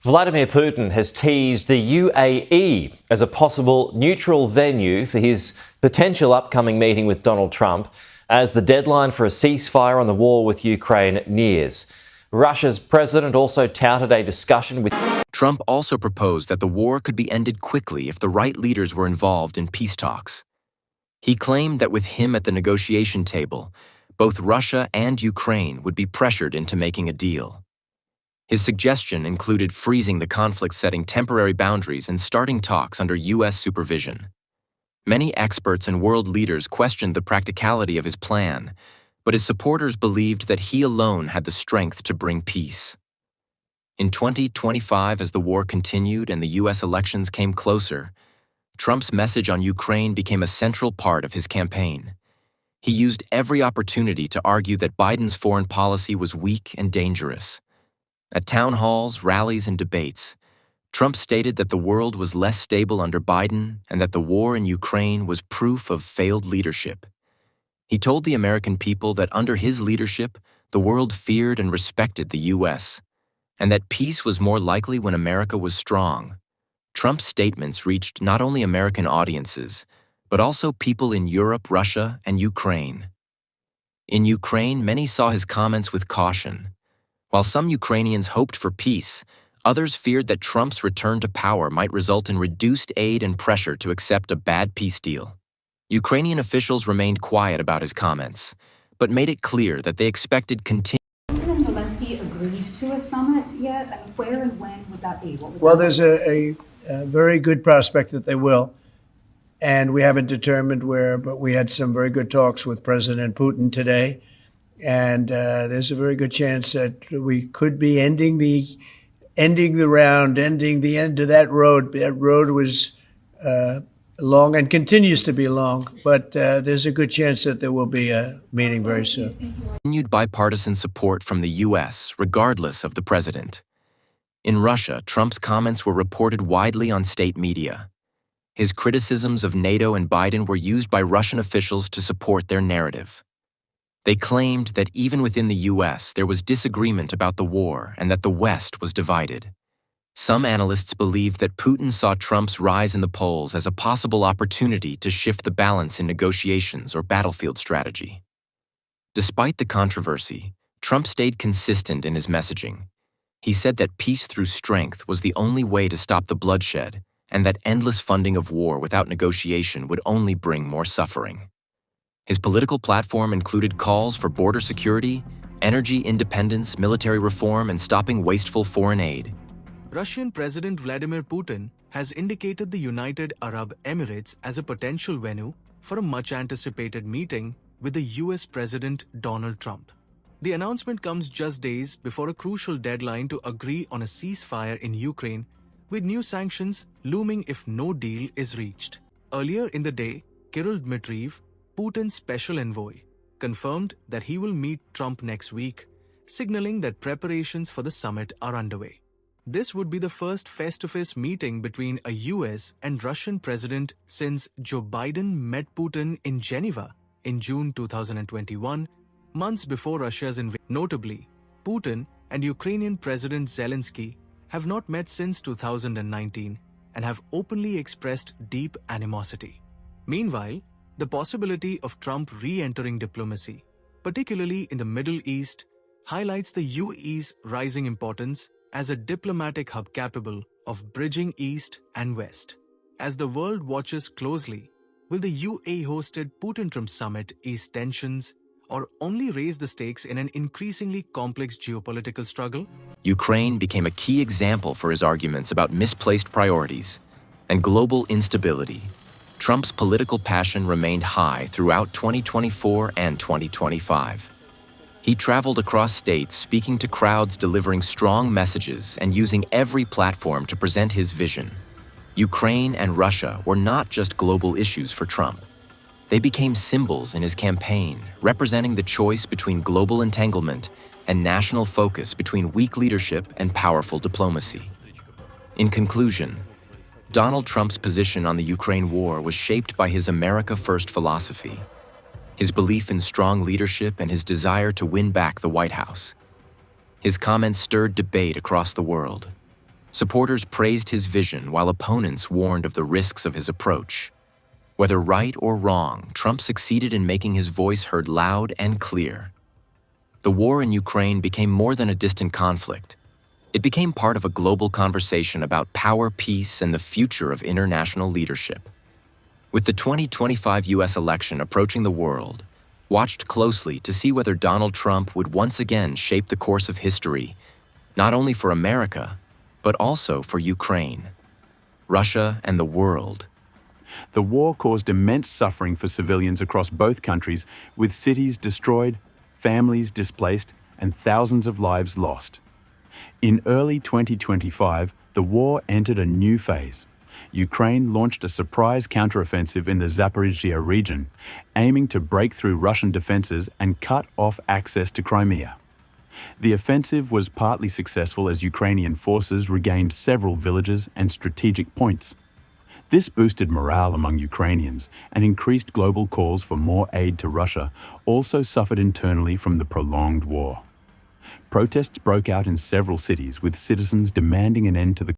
Vladimir Putin has teased the UAE as a possible neutral venue for his potential upcoming meeting with Donald Trump as the deadline for a ceasefire on the war with Ukraine nears. Russia's president also touted a discussion with Trump also proposed that the war could be ended quickly if the right leaders were involved in peace talks. He claimed that with him at the negotiation table, both Russia and Ukraine would be pressured into making a deal. His suggestion included freezing the conflict, setting temporary boundaries, and starting talks under U.S. supervision. Many experts and world leaders questioned the practicality of his plan, but his supporters believed that he alone had the strength to bring peace. In 2025, as the war continued and the U.S. elections came closer, Trump's message on Ukraine became a central part of his campaign. He used every opportunity to argue that Biden's foreign policy was weak and dangerous. At town halls, rallies, and debates, Trump stated that the world was less stable under Biden and that the war in Ukraine was proof of failed leadership. He told the American people that under his leadership, the world feared and respected the U.S., and that peace was more likely when America was strong. Trump's statements reached not only American audiences, but also people in Europe, Russia, and Ukraine. In Ukraine, many saw his comments with caution. While some Ukrainians hoped for peace, others feared that Trump's return to power might result in reduced aid and pressure to accept a bad peace deal. Ukrainian officials remained quiet about his comments, but made it clear that they expected continued. Putin and Zelensky agreed to a summit yet? And where and when would that be? Well, there's a very good prospect that they will. And we haven't determined where, but we had some very good talks with President Putin today. And there's a very good chance that we could be ending the round, ending the end of that road. That road was long and continues to be long, but there's a good chance that there will be a meeting very soon. Continued bipartisan support from the U.S., regardless of the president. In Russia, Trump's comments were reported widely on state media. His criticisms of NATO and Biden were used by Russian officials to support their narrative. They claimed that even within the U.S., there was disagreement about the war and that the West was divided. Some analysts believed that Putin saw Trump's rise in the polls as a possible opportunity to shift the balance in negotiations or battlefield strategy. Despite the controversy, Trump stayed consistent in his messaging. He said that peace through strength was the only way to stop the bloodshed, and that endless funding of war without negotiation would only bring more suffering. His political platform included calls for border security, energy independence, military reform, and stopping wasteful foreign aid. Russian President Vladimir Putin has indicated the United Arab Emirates as a potential venue for a much-anticipated meeting with the US President Donald Trump. The announcement comes just days before a crucial deadline to agree on a ceasefire in Ukraine, with new sanctions looming if no deal is reached. Earlier in the day, Kirill Dmitriev, Putin's special envoy, confirmed that he will meet Trump next week, signaling that preparations for the summit are underway. This would be the first face-to-face meeting between a US and Russian president since Joe Biden met Putin in Geneva in June 2021, months before Russia's invasion. Notably, Putin and Ukrainian President Zelensky have not met since 2019 and have openly expressed deep animosity. Meanwhile, the possibility of Trump re-entering diplomacy, particularly in the Middle East, highlights the UAE's rising importance as a diplomatic hub capable of bridging East and West. As the world watches closely, will the UAE-hosted Putin-Trump summit ease tensions or only raise the stakes in an increasingly complex geopolitical struggle? Ukraine became a key example for his arguments about misplaced priorities and global instability. Trump's political passion remained high throughout 2024 and 2025. He traveled across states, speaking to crowds, delivering strong messages, and using every platform to present his vision. Ukraine and Russia were not just global issues for Trump. They became symbols in his campaign, representing the choice between global entanglement and national focus, between weak leadership and powerful diplomacy. In conclusion, Donald Trump's position on the Ukraine war was shaped by his America First philosophy, his belief in strong leadership, and his desire to win back the White House. His comments stirred debate across the world. Supporters praised his vision while opponents warned of the risks of his approach. Whether right or wrong, Trump succeeded in making his voice heard loud and clear. The war in Ukraine became more than a distant conflict. It became part of a global conversation about power, peace, and the future of international leadership. With the 2025 U.S. election approaching the world, watched closely to see whether Donald Trump would once again shape the course of history, not only for America, but also for Ukraine, Russia, and the world. The war caused immense suffering for civilians across both countries, with cities destroyed, families displaced, and thousands of lives lost. In early 2025, the war entered a new phase. Ukraine launched a surprise counteroffensive in the Zaporizhzhia region, aiming to break through Russian defenses and cut off access to Crimea. The offensive was partly successful as Ukrainian forces regained several villages and strategic points. This boosted morale among Ukrainians and increased global calls for more aid to Russia also suffered internally from the prolonged war. Protests broke out in several cities, with citizens demanding an end to the